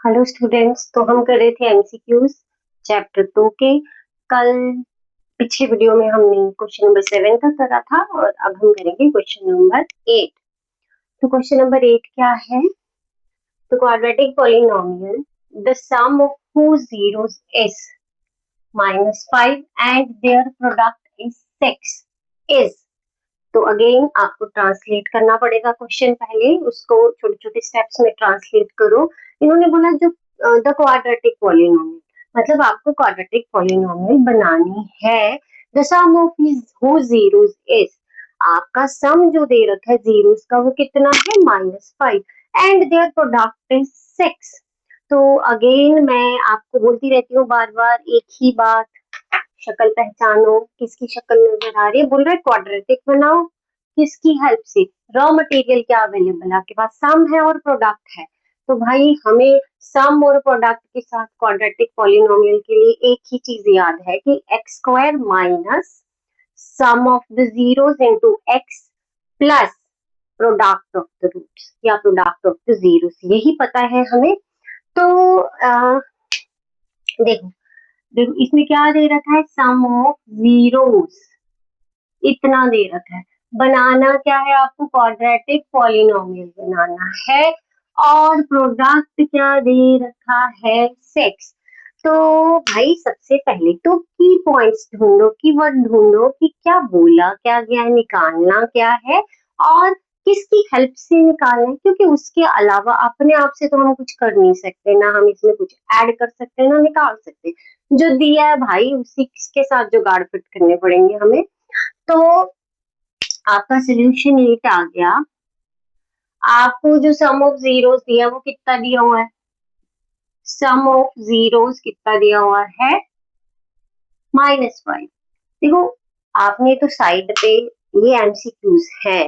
Hello students. तो हम कर रहे थे एमसीक्यूज चैप्टर 2 के। कल पिछले वीडियो में हमने क्वेश्चन नंबर 7 तक करा था और अब हम करेंगे क्वेश्चन नंबर 8। तो क्वेश्चन नंबर 8 क्या है? The quadratic polynomial the sum of whose zeros is -5 and their product is 6 is। तो अगेन आपको ट्रांसलेट करना पड़ेगा क्वेश्चन, पहले उसको छोटे छोटे स्टेप्स में ट्रांसलेट करो। इन्होंने बोला जो द क्वाड्रेटिक पॉलिनोमियल, मतलब आपको क्वाड्रेटिक पॉलिनोमियल बनानी है। The sum of whose zeros is, आपका सम जो दे रखा है जीरोस का वो कितना है -5 एंड देयर प्रोडक्ट इज 6। तो अगेन मैं आपको बोलती रहती हूँ बार बार एक ही बात, शक्ल पहचानो। किसकी शक्ल नजर आ रही है? बोल रहा है क्वाड्रेटिक बनाओ। किसकी हेल्प से? रॉ मटेरियल क्या अवेलेबल है आपके पास? सम है और प्रोडक्ट है। तो भाई हमें सम और प्रोडक्ट के साथ क्वाड्रेटिक पॉलिनोमियल के लिए एक ही चीज याद है कि x square minus sum of the zeros into x plus product of the roots या प्रोडक्ट ऑफ द जीरोस, यही पता है हमें। तो देखो देखो इसमें क्या दे रखा है? सम ऑफ जीरोस इतना दे रखा है। बनाना क्या है आपको? क्वाड्रेटिक पॉलिनोमियल बनाना है। और प्रोडक्ट क्या दे रखा है? 6। तो भाई सबसे पहले तो की पॉइंट्स ढूंढो, कीवर्ड ढूंढो कि क्या बोला क्या गया है, निकालना क्या है और किसकी हेल्प से निकालना है, क्योंकि उसके अलावा अपने आप से तो हम कुछ कर नहीं सकते, ना हम इसमें कुछ ऐड कर सकते, ना निकाल सकते। जो दिया है भाई उसी के साथ जुगाड़ फिट करने पड़ेंगे हमें। तो आपका सोल्यूशन 8 आ गया। आपको जो सम ऑफ जीरोस दिया वो कितना दिया हुआ है? सम ऑफ जीरोस कितना दिया हुआ है? -5। देखो आपने तो साइड पे, ये एमसीक्यूज है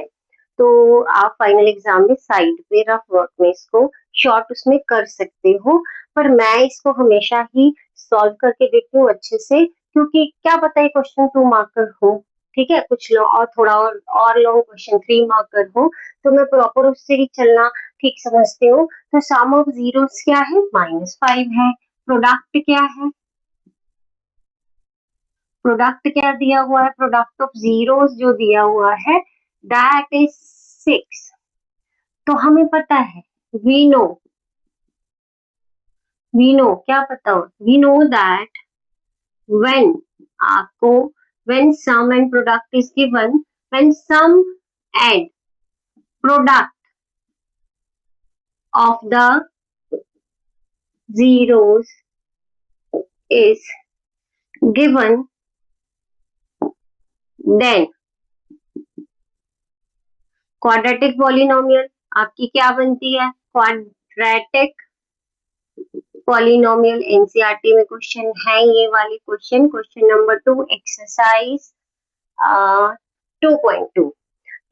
तो आप फाइनल एग्जाम में साइड पे रफ वर्क में इसको शॉर्ट उसमें कर सकते हो, पर मैं इसको हमेशा ही सॉल्व करके देखती हूँ अच्छे से, क्योंकि क्या पता है क्वेश्चन 2 मार्कर हो, ठीक है, कुछ लो और थोड़ा और लॉन्ग क्वेश्चन 3 मार्कर हो, तो मैं प्रॉपर उससे ही चलना ठीक समझती हूँ। तो सम ऑफ जीरोस क्या है? -5 है। प्रोडक्ट क्या है? प्रोडक्ट क्या दिया हुआ है? प्रोडक्ट ऑफ जीरोस जो दिया हुआ है दैट इज 6। तो हमें पता है, वी नो, क्या पता हो? वी नो दैट व्हेन, आपको when sum and product is given, when sum and product of the zeros is given, then quadratic polynomial आपकी क्या बनती है? क्वाड्रेटिक पॉलिनोमियल एनसीईआरटी में क्वेश्चन है ये वाले question, question number 2 exercise 2.2।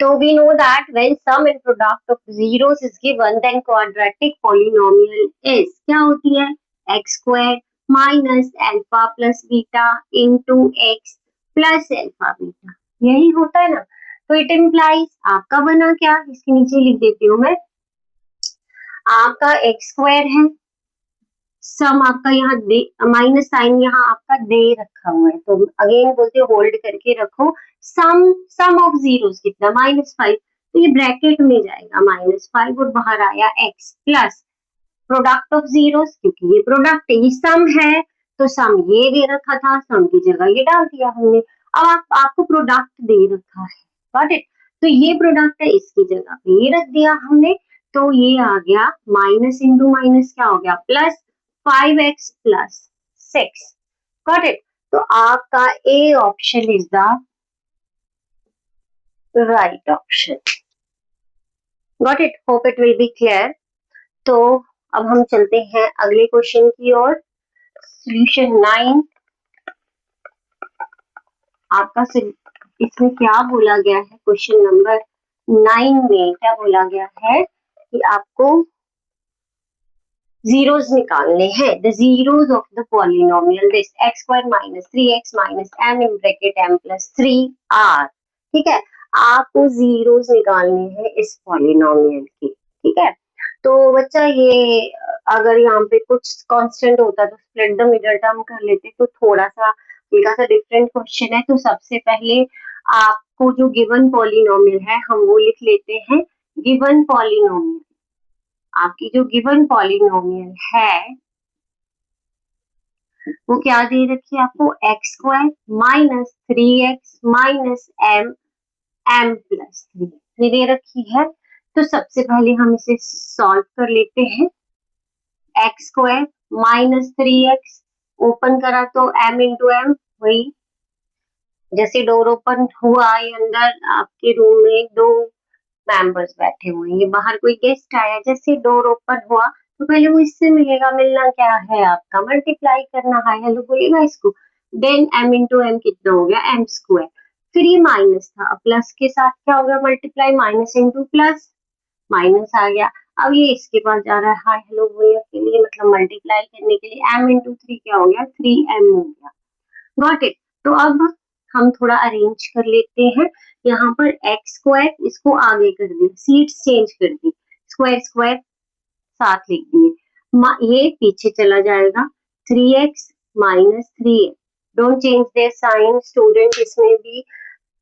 So we know that when sum and product of zeros is given, then quadratic polynomial is क्या होती है? x square minus alpha plus beta into x plus alpha beta, यही होता है ना। तो it implies आपका बना क्या, इसके नीचे लिख देती हूँ मैं। आपका x स्क्वायर है, सम आपका यहाँ दे, माइनस साइन यहाँ आपका दे रखा हुआ है, तो अगेन बोलते हैं होल्ड करके रखो। सम ऑफ जीरोस कितना? -5, तो ये ब्रैकेट में जाएगा -5 और बाहर आया x plus product of zeros, क्योंकि ये प्रोडक्ट है, ये सम है, तो सम ये दे रखा था, सम की जगह ये डाल दिया हमने। अब आपको प्रोडक्ट दे रखा है, गॉट इट? तो ये प्रोडक्ट है, इसकी जगह पे ये रख दिया हमने, तो ये आ गया माइनस इंटू माइनस क्या हो गया? Plus 5x plus 6, got it? तो आपका A option is the right option, got it? Hope it will be clear. तो अब हम चलते हैं अगले क्वेश्चन की ओर। सॉल्यूशन 9 आपका इसमें क्या बोला गया है? क्वेश्चन नंबर 9 में क्या बोला गया है कि आपको जीरोस निकालने हैं। The zeros of the polynomial this x square minus 3x minus m in bracket m plus 3r, ठीक है? आपको जीरोस निकालने हैं इस पॉलिनोमियल की, ठीक है? तो बच्चा ये अगर यहाँ पे कुछ कांस्टेंट होता तो स्प्लिट द मिडल टर्म कर लेते, तो थोड़ा सा हल्का सा डिफरेंट क्वेश्चन है। तो सबसे पहले आपको जो गिवन पॉलिनोमियल है हम वो लिख लेते हैं। गिवन पॉलिनोमियल, आपकी जो गिवन पॉलिनोमियल है वो क्या दे रखी है आपको, x square minus 3x minus m plus 3 ये दे रखी है। तो सबसे पहले हम इसे सॉल्व कर लेते हैं। X square minus 3x open करा तो m इंटू एम, वही जैसे डोर ओपन हुआ ये अंदर आपके रूम में दो मेंबर्स बैठे हुए हैं, ये बाहर कोई गेस्ट आया, जैसे डोर ओपन हुआ तो पहले वो इससे मिलेगा, मिलना क्या है आपका, मल्टीप्लाई करना, हाय हेलो बोलेगा इसको। देन m इंटू एम कितना हो गया, m स्क्वायर। फिर ये माइनस था, प्लस के साथ क्या हो गया multiply, minus into plus, minus आ गया। अब ये इसके पास जा रहा है हाय हेलो बोलने के लिए, मतलब मल्टीप्लाई करने के लिए, m इंटू 3 क्या हो गया, 3m हो गया। Got it. तो अब हम थोड़ा अरेंज कर लेते हैं। यहाँ पर एक्स स्क्वायर इसको आगे कर दिए, सीट्स चेंज कर दी, स्क्वायर स्क्वायर साथ लिख दिए, ये पीछे चला जाएगा, 3x minus 3x, don't change their sign student, इसमें भी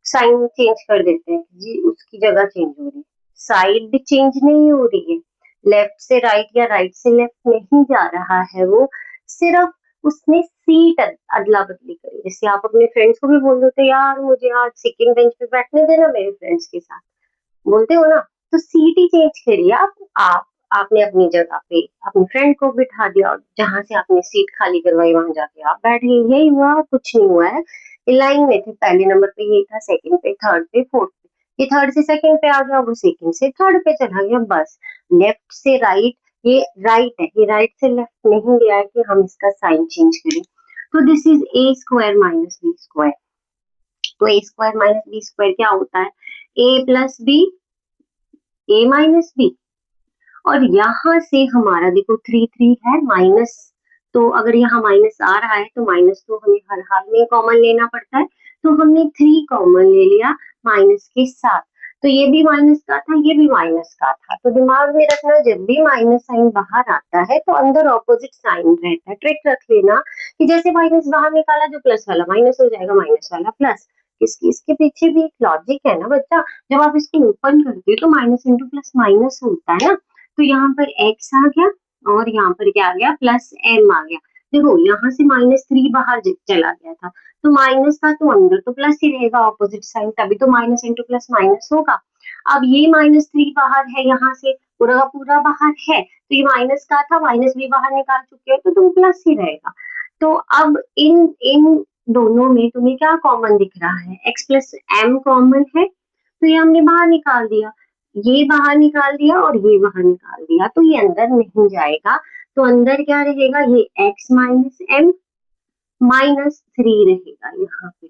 साइन चेंज कर देते हैं जी, उसकी जगह चेंज हो रही है, साइड चेंज नहीं हो रही है, लेफ्ट से राइट या राइट से लेफ्ट नहीं जा रहा है, वो सिर्फ उसने सीट अदला बदली करी। जैसे आप अपने फ्रेंड्स को भी बोल देते यार मुझे आज सेकंड बेंच पे बैठने देना मेरे फ्रेंड्स के साथ, बोलते हो ना, तो सीट ही चेंज करिए आप आपने अपनी जगह पे अपनी फ्रेंड को बिठा दिया और जहां से आपने सीट खाली करवाई वहां जाके आप बैठ गए, यही हुआ, कुछ नहीं हुआ है। ये लाइन में थे, पहले नंबर पे ये था, सेकंड पे, थर्ड पे, फोर्थ पे, ये थर्ड से सेकंड पे आ गया, वो सेकंड से थर्ड पे चला गया, बस। लेफ्ट से राइट, ये राइट है, ये राइट से लेफ्ट नहीं गया है कि हम इसका साइन चेंज करें। तो this is a square minus b square. तो a square minus b square क्या होता है, a plus b, a minus b, और यहाँ से हमारा देखो 3 है माइनस, तो अगर यहाँ माइनस आ रहा है तो माइनस तो हमें हर हाल में कॉमन लेना पड़ता है, तो हमने 3 कॉमन ले लिया माइनस के साथ। तो ये भी माइनस का था, ये भी माइनस का था, तो दिमाग में रखना जब भी माइनस साइन बाहर आता है तो अंदर ऑपोजिट साइन रहता है। ट्रिक रख लेना कि जैसे माइनस बाहर निकाला जो प्लस वाला माइनस हो जाएगा, माइनस वाला प्लस। इसके पीछे भी एक लॉजिक है ना बच्चा, जब आप इसको ओपन करते हो तो माइनस इंटू प्लस माइनस होता है ना, तो यहाँ पर x आ गया और यहाँ पर क्या आ गया, प्लस m आ गया। देखो यहाँ से -3 बाहर चला गया था, तो माइनस था तो अंदर तो प्लस ही रहेगा, ऑपोजिट साइन, तभी तो माइनस इंटू प्लस माइनस होगा। अब ये -3 बाहर है, यहाँ से पूरा का पूरा बाहर है, तो ये माइनस का था, माइनस भी बाहर निकाल चुके हो तो तुम प्लस ही रहेगा। तो अब इन इन दोनों में तुम्हें क्या कॉमन दिख रहा है, x प्लस m कॉमन है, तो ये हमने बाहर निकाल दिया, ये बाहर निकाल दिया और ये बाहर निकाल दिया, तो ये अंदर नहीं जाएगा, तो अंदर क्या रहेगा, ये x माइनस m माइनस 3 रहेगा यहाँ पे।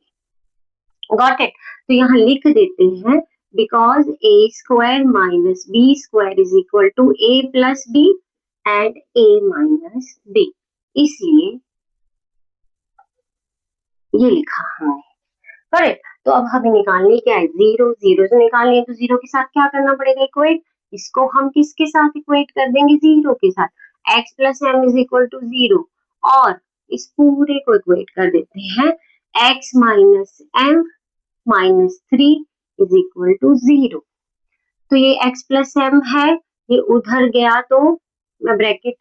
Got it. तो यहाँ लिख देते हैं because a square minus b square is equal to a plus b and a minus b, इसलिए ये लिखा हमने। करेक्ट। तो अब हमें निकालने क्या है, जीरो, जीरो से निकालनी है तो जीरो के साथ क्या करना पड़ेगा, इक्वेट, इसको हम किसके साथ इक्वेट कर देंगे, जीरो के साथ, x plus m is equal to zero, और इस पूरे को इक्वेट कर देते हैं x minus m minus 3 is equal to zero. तो ये x प्लस एम है, ये उधर गया तो मैं ब्रैकेट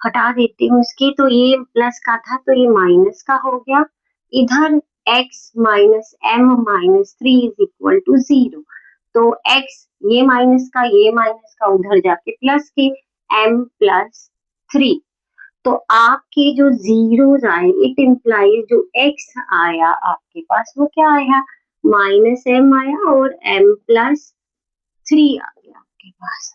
हटा देती हूँ इसकी, तो ये प्लस का था तो ये माइनस का हो गया, इधर x minus m minus 3 is equal to zero, तो x ये माइनस का उधर जाके प्लस के m प्लस 3, तो आपके जो जीरोस आए इट इम्प्लाइज जो x आया आपके पास वो क्या आया, माइनस m आया और m प्लस 3 आ गया आपके पास।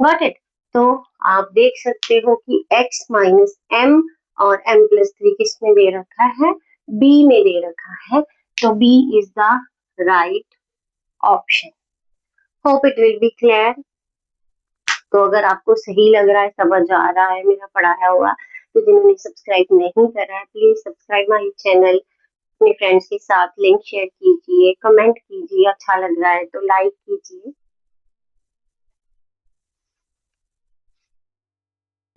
Got it. तो आप देख सकते हो कि x माइनस m और m प्लस 3 किस में दे रखा है, b में दे रखा है, तो b is the right option. Hope it will be clear. तो अगर आपको सही लग रहा है, समझ आ रहा है मेरा पढ़ाया हुआ, तो जिन्होंने सब्सक्राइब नहीं करा है प्लीज सब्सक्राइब माय चैनल, अपने फ्रेंड्स के साथ लिंक शेयर कीजिए, कमेंट कीजिए, अच्छा लग रहा है तो लाइक कीजिए।